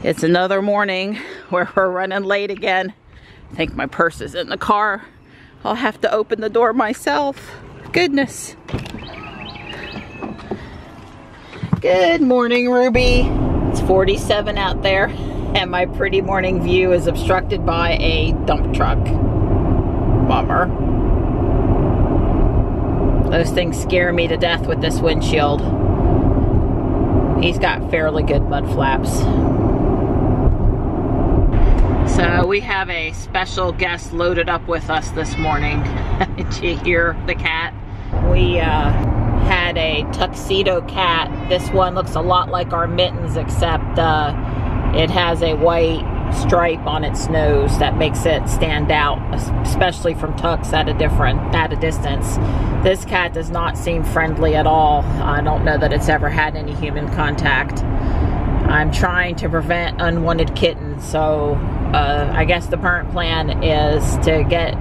It's another morning where we're running late again. I think my purse is in the car. I'll have to open the door myself. Goodness. Good morning, Ruby. It's 47 out there, and my pretty morning view is obstructed by a dump truck. Bummer. Those things scare me to death with this windshield. He's got fairly good mud flaps. So we have a special guest loaded up with us this morning. Did you hear the cat? We had a tuxedo cat. This one looks a lot like our Mittens, except it has a white stripe on its nose that makes it stand out, especially from Tux at a distance. This cat does not seem friendly at all. I don't know that it's ever had any human contact. I'm trying to prevent unwanted kittens, so I guess the current plan is to get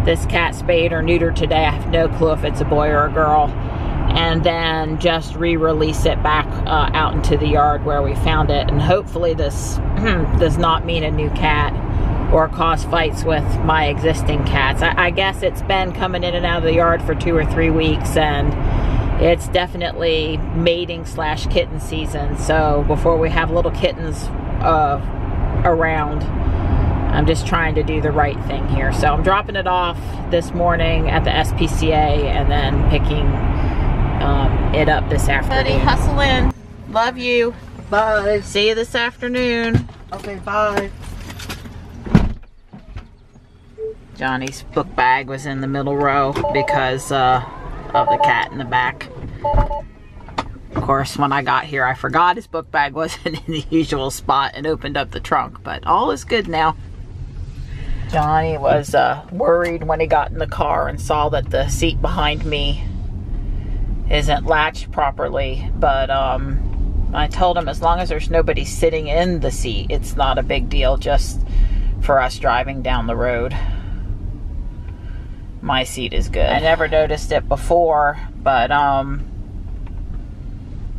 this cat spayed or neutered today. I have no clue if it's a boy or a girl, and then just re-release it back out into the yard where we found it. And hopefully this does not mean a new cat or cause fights with my existing cats. I guess it's been coming in and out of the yard for 2 or 3 weeks, and it's definitely mating / kitten season. So before we have little kittens around, I'm just trying to do the right thing here. So I'm dropping it off this morning at the SPCA and then picking it up this afternoon. Buddy, hustle in. Love you. Bye. See you this afternoon. Okay, bye. Johnny's book bag was in the middle row because of the cat in the back. Of course, when I got here, I forgot his book bag wasn't in the usual spot and opened up the trunk, but all is good now. Johnny was worried when he got in the car and saw that the seat behind me isn't latched properly, but I told him as long as there's nobody sitting in the seat, it's not a big deal, just for us driving down the road. My seat is good. I never noticed it before, but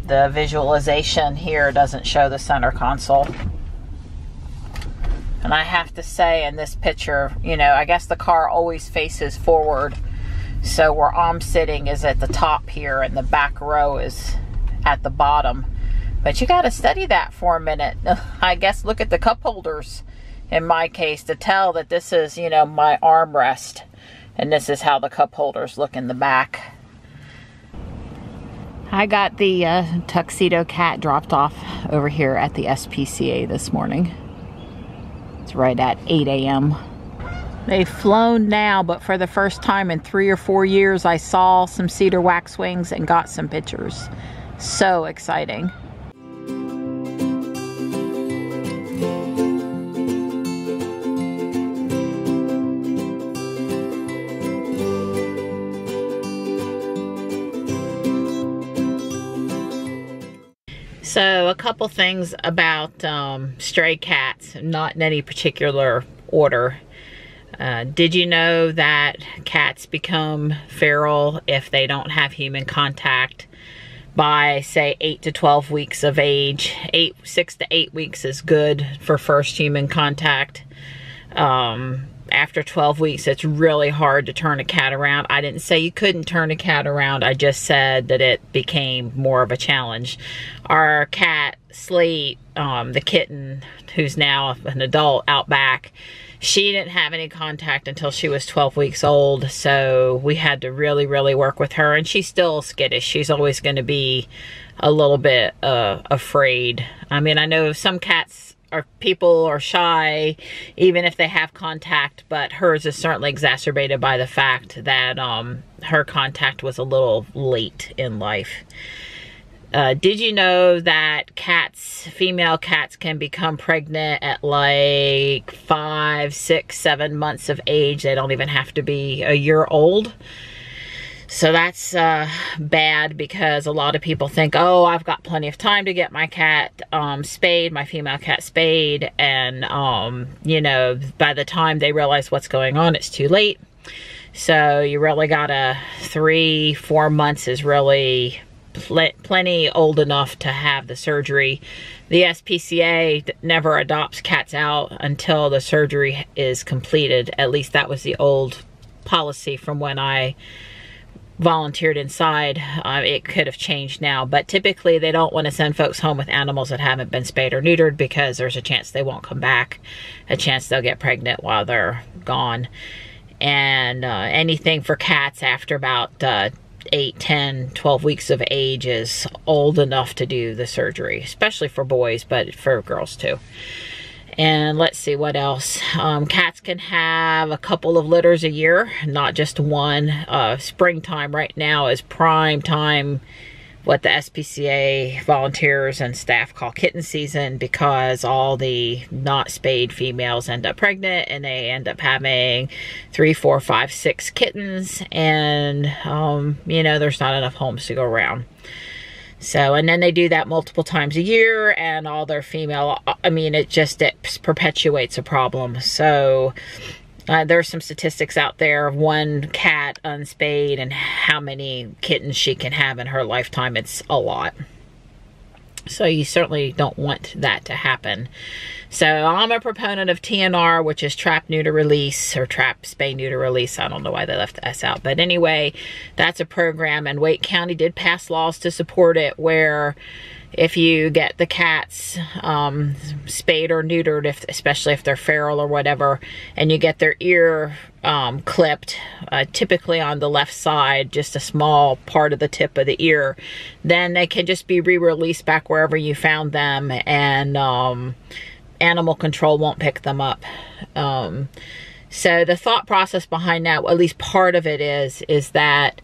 the visualization here doesn't show the center console. And I have to say, in this picture, you know, I guess the car always faces forward. So where I'm sitting is at the top here and the back row is at the bottom. But you got to study that for a minute. I guess look at the cup holders in my case to tell that this is, you know, my armrest. And this is how the cup holders look in the back. I got the tuxedo cat dropped off over here at the SPCA this morning. It's right at 8 a.m. They've flown now, but for the first time in 3 or 4 years, I saw some cedar waxwings and got some pictures. So exciting. So a couple things about stray cats, not in any particular order. Did you know that cats become feral if they don't have human contact by, say, 8 to 12 weeks of age? 6 to 8 weeks is good for first human contact. After 12 weeks, it's really hard to turn a cat around. I didn't say you couldn't turn a cat around. I just said that it became more of a challenge. Our cat, Slate, the kitten, who's now an adult out back, she didn't have any contact until she was 12 weeks old. So we had to really, really work with her. And she's still skittish. She's always going to be a little bit afraid. I mean, I know some cats or people are shy even if they have contact, but hers is certainly exacerbated by the fact that her contact was a little late in life. Did you know that cats, female cats, can become pregnant at like 5, 6, 7 months of age? They don't even have to be a year old. So that's bad, because a lot of people think, oh, I've got plenty of time to get my cat spayed, my female cat spayed, and you know, by the time they realize what's going on, it's too late. So you really gotta, 3, 4 months is really plenty old enough to have the surgery. The SPCA never adopts cats out until the surgery is completed. At least that was the old policy from when I volunteered inside. It could have changed now, but typically they don't want to send folks home with animals that haven't been spayed or neutered, because there's a chance they won't come back, a chance they'll get pregnant while they're gone. And anything for cats after about 8, 10, 12 weeks of age is old enough to do the surgery, especially for boys, but for girls too. And let's see what else. Cats can have a couple of litters a year, not just one. Springtime right now is prime time, what the SPCA volunteers and staff call kitten season, because all the not spayed females end up pregnant and they end up having 3, 4, 5, 6 kittens, and you know, there's not enough homes to go around. So, and then they do that multiple times a year, and all their female, I mean, it perpetuates a problem. So there's some statistics out there of one cat unspayed and how many kittens she can have in her lifetime. It's a lot. So you certainly don't want that to happen. So I'm a proponent of TNR, which is trap, neuter, release, or trap, spay, neuter, release. I don't know why they left the S out. But anyway, that's a program, and Wake County did pass laws to support it, where if you get the cats spayed or neutered, especially if they're feral or whatever, and you get their ear clipped, typically on the left side, just a small part of the tip of the ear, then they can just be re-released back wherever you found them, and animal control won't pick them up. So the thought process behind that, well, at least part of it is that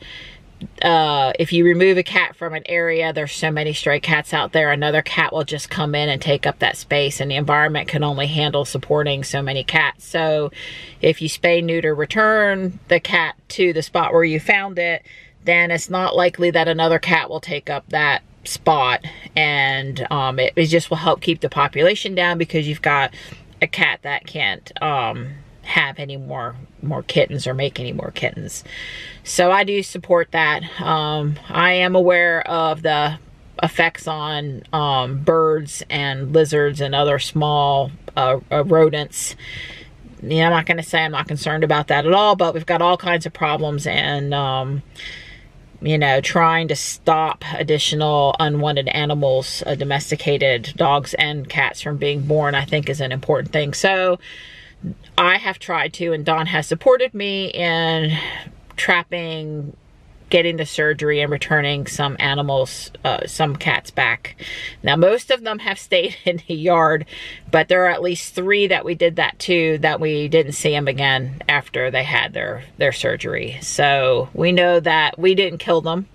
if you remove a cat from an area, there's so many stray cats out there, another cat will just come in and take up that space, and the environment can only handle supporting so many cats. So if you spay, neuter, return the cat to the spot where you found it, then it's not likely that another cat will take up that spot, and it just will help keep the population down, because you've got a cat that can't have any more kittens or make any more kittens. So I do support that. I am aware of the effects on birds and lizards and other small rodents. Yeah, I'm not going to say I'm not concerned about that at all, but we've got all kinds of problems, and you know, trying to stop additional unwanted animals, domesticated dogs and cats, from being born, I think is an important thing. So I have tried to, and Don has supported me in trapping, getting the surgery, and returning some animals, some cats back. Now, most of them have stayed in the yard, but there are at least 3 that we did that to, that we didn't see them again after they had their surgery. So we know that we didn't kill them.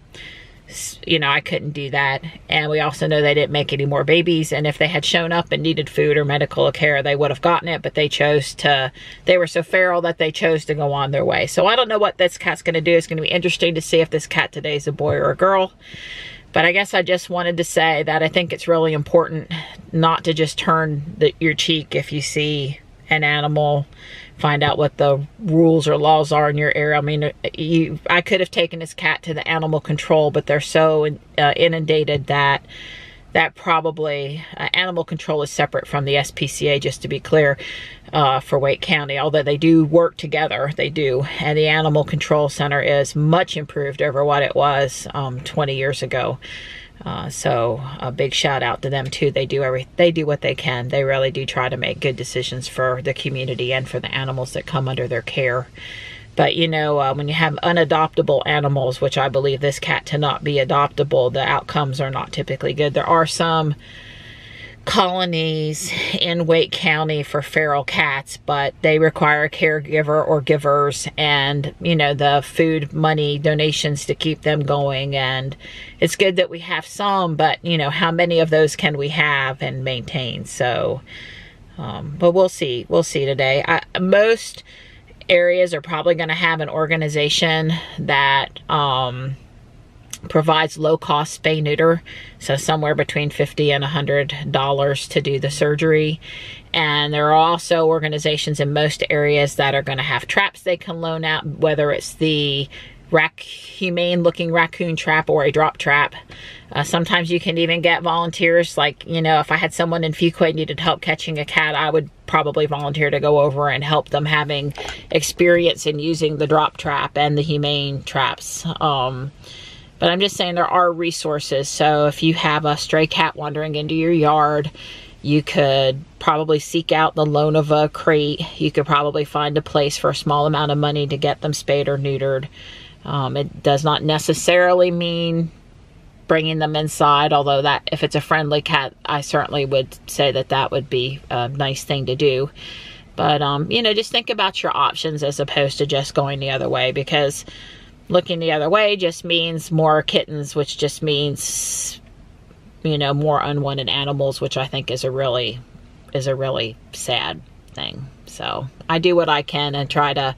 You know, I couldn't do that. And we also know they didn't make any more babies. And if they had shown up and needed food or medical care, they would have gotten it. But they chose to, they were so feral that they chose to go on their way. So I don't know what this cat's going to do. It's going to be interesting to see if this cat today is a boy or a girl. But I guess I just wanted to say that I think it's really important not to just turn your cheek if you see an animal. Find out what the rules or laws are in your area. I mean, I could have taken this cat to the animal control, but they're so inundated that probably animal control is separate from the SPCA, just to be clear, for Wake County. Although they do work together, they do. And the Animal Control Center is much improved over what it was 20 years ago. So a big shout out to them too. They do what they can. They really do try to make good decisions for the community and for the animals that come under their care. But you know, when you have unadoptable animals, which I believe this cat to not be adoptable, the outcomes are not typically good. There are some colonies in Wake County for feral cats, but they require a caregiver or givers, and you know, the food, money, donations to keep them going. And it's good that we have some, but you know, how many of those can we have and maintain? So but we'll see today. Most areas are probably going to have an organization that provides low-cost spay neuter, so somewhere between $50 and $100 to do the surgery. And there are also organizations in most areas that are going to have traps they can loan out, whether it's the humane looking raccoon trap or a drop trap. Sometimes you can even get volunteers, like, you know, if I had someone in Fuquay needed help catching a cat, I would probably volunteer to go over and help them having experience in using the drop trap and the humane traps. But I'm just saying there are resources. So if you have a stray cat wandering into your yard, you could probably seek out the loan of a crate. You could probably find a place for a small amount of money to get them spayed or neutered. It does not necessarily mean bringing them inside, although that if it's a friendly cat, I certainly would say that that would be a nice thing to do. But, you know, just think about your options as opposed to just going the other way, because looking the other way just means more kittens, which just means, you know, more unwanted animals, which I think is a really sad thing. So I do what I can and try to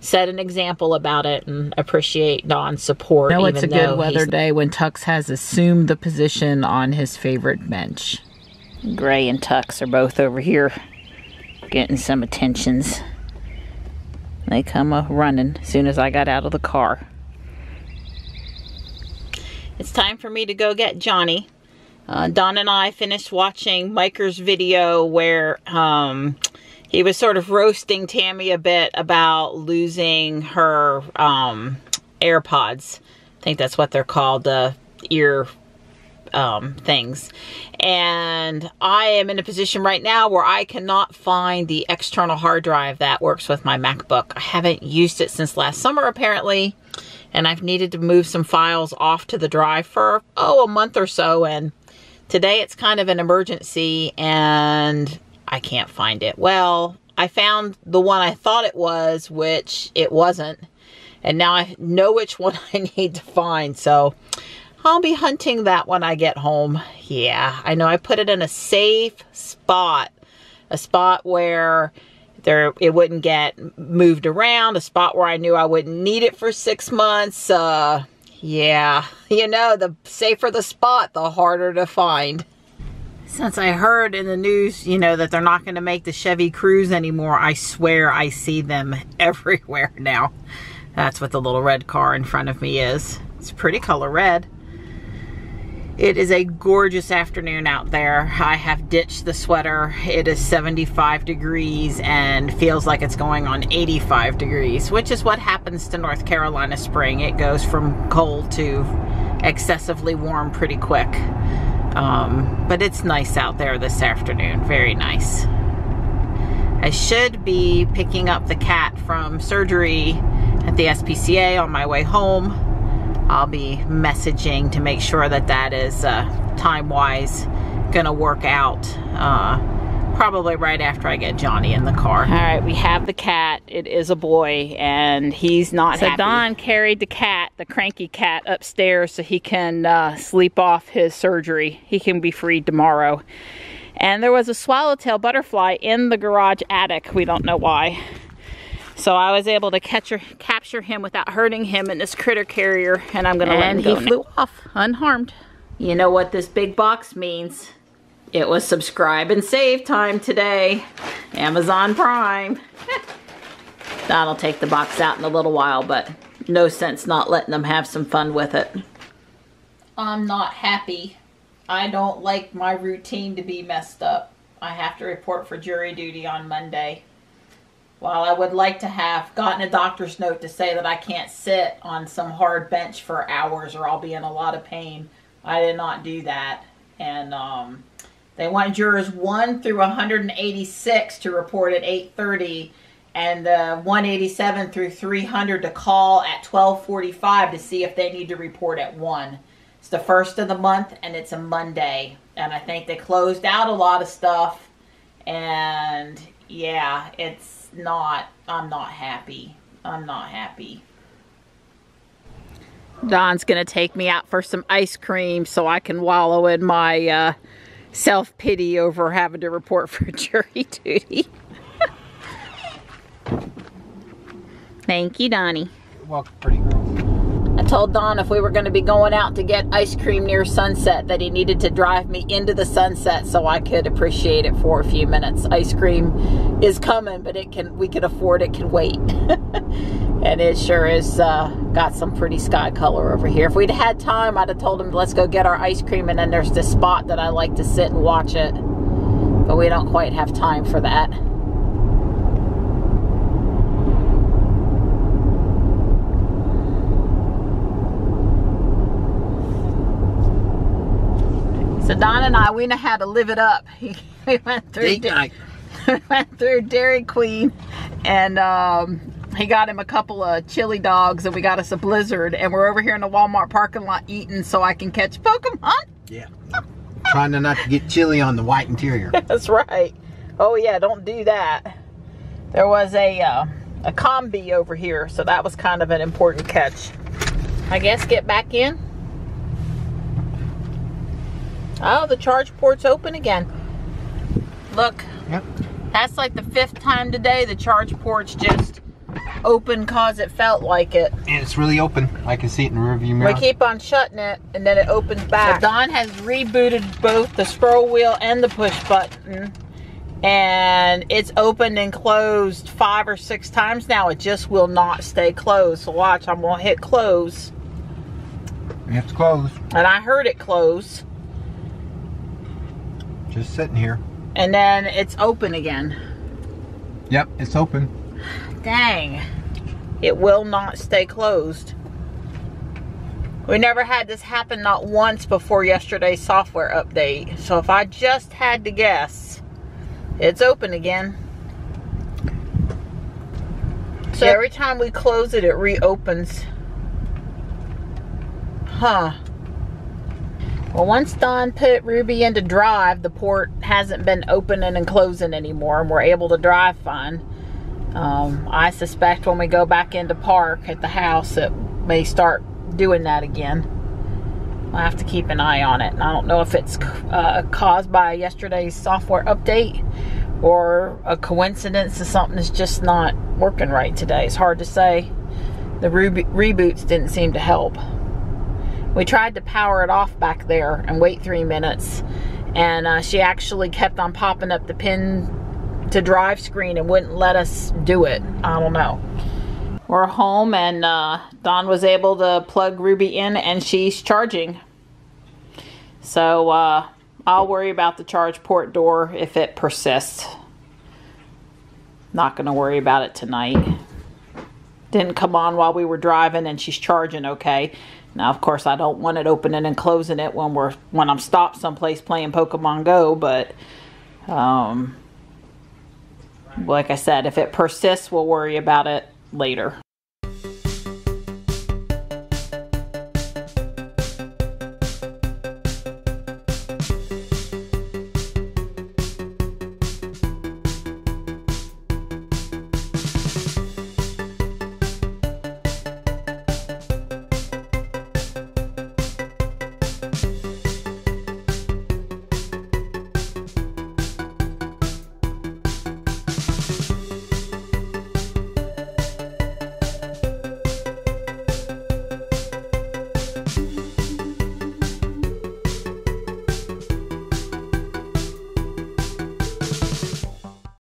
set an example about it and appreciate Don's support. No, it's a good weather day when Tux has assumed the position on his favorite bench. Gray and Tux are both over here getting some attentions. They come running as soon as I got out of the car. It's time for me to go get Johnny. Don and I finished watching Miker's video where he was sort of roasting Tammy a bit about losing her AirPods. I think that's what they're called, the ear things. And I am in a position right now where I cannot find the external hard drive that works with my MacBook. I haven't used it since last summer apparently, and I've needed to move some files off to the drive for, a month or so, and today it's kind of an emergency and I can't find it. Well, I found the one I thought it was, which it wasn't, and now I know which one I need to find, so I'll be hunting that when I get home. Yeah, I know I put it in a safe spot. A spot where it wouldn't get moved around. A spot where I knew I wouldn't need it for 6 months. Yeah, you know, the safer the spot, the harder to find. Since I heard in the news, you know, that they're not going to make the Chevy Cruze anymore, I swear I see them everywhere now. That's what the little red car in front of me is. It's pretty color red. It is a gorgeous afternoon out there. I have ditched the sweater. It is 75 degrees and feels like it's going on 85 degrees, which is what happens to North Carolina spring. It goes from cold to excessively warm pretty quick. But it's nice out there this afternoon. Very nice. I should be picking up the cat from surgery at the SPCA on my way home. I'll be messaging to make sure that that is time-wise gonna work out. Probably right after I get Johnny in the car. All right, we have the cat. It is a boy, and he's not happy. So Don carried the cat, the cranky cat, upstairs so he can sleep off his surgery. He can be freed tomorrow. And there was a swallowtail butterfly in the garage attic. We don't know why. So I was able to capture him without hurting him in this critter carrier, and I'm gonna let him go. And he flew off unharmed. You know what this big box means? It was subscribe and save time today. Amazon Prime. Don'll take the box out in a little while, but no sense not letting them have some fun with it. I'm not happy. I don't like my routine to be messed up. I have to report for jury duty on Monday. While I would like to have gotten a doctor's note to say that I can't sit on some hard bench for hours or I'll be in a lot of pain, I did not do that. And they want jurors 1 through 186 to report at 8:30 and 187 through 300 to call at 12:45 to see if they need to report at 1. It's the first of the month and it's a Monday. And I think they closed out a lot of stuff. And yeah, I'm not happy. I'm not happy. Don's gonna take me out for some ice cream so I can wallow in my self-pity over having to report for jury duty. Thank you, Donnie. Welcome, pretty girl. I told Don if we were going to be going out to get ice cream near sunset that he needed to drive me into the sunset so I could appreciate it for a few minutes. Ice cream is coming, but we can afford it, can wait. And it sure is got some pretty sky color over here. If we'd had time, I'd have told him, let's go get our ice cream, and then there's this spot that I like to sit and watch it. But we don't quite have time for that. So Don and I, we know how to live it up. We went through Dairy Queen, and he got him a couple of chili dogs, and we got us a Blizzard, and we're over here in the Walmart parking lot eating so I can catch Pokemon. Yeah. Trying not to get chili on the white interior. That's right. Oh yeah, don't do that. There was a combi over here, so that was kind of an important catch. I guess get back in. Oh, the charge port's open again. Look. Yep. That's like the 5th time today the charge port's just open cause it felt like it. And it's really open. I can see it in the rearview mirror. We keep on shutting it and then it opens back. So Don has rebooted both the scroll wheel and the push button. And it's opened and closed 5 or 6 times now. It just will not stay closed. So watch, I'm gonna hit close. It's closed. And I heard it close. Just sitting here. And then it's open again. Yep, it's open. Dang. It will not stay closed. We never had this happen, not once, before yesterday's software update. So if I just had to guess, it's open again. So every time we close it, it reopens. Huh. Well, once Don put Ruby into drive, the port hasn't been opening and closing anymore, and we're able to drive fine. I suspect when we go back into park at the house, it may start doing that again. I'll have to keep an eye on it. And I don't know if it's caused by yesterday's software update or a coincidence of something that's just not working right today. It's hard to say. The reboots didn't seem to help. We tried to power it off back there and wait 3 minutes, and she actually kept on popping up the pin to drive screen and wouldn't let us do it. I don't know. We're home, and Don was able to plug Ruby in, and she's charging. So I'll worry about the charge port door if it persists. Not gonna worry about it tonight. Didn't come on while we were driving, and she's charging okay. Now, of course, I don't want it opening and closing it when I'm stopped someplace playing Pokemon Go, but like I said, if it persists, we'll worry about it later.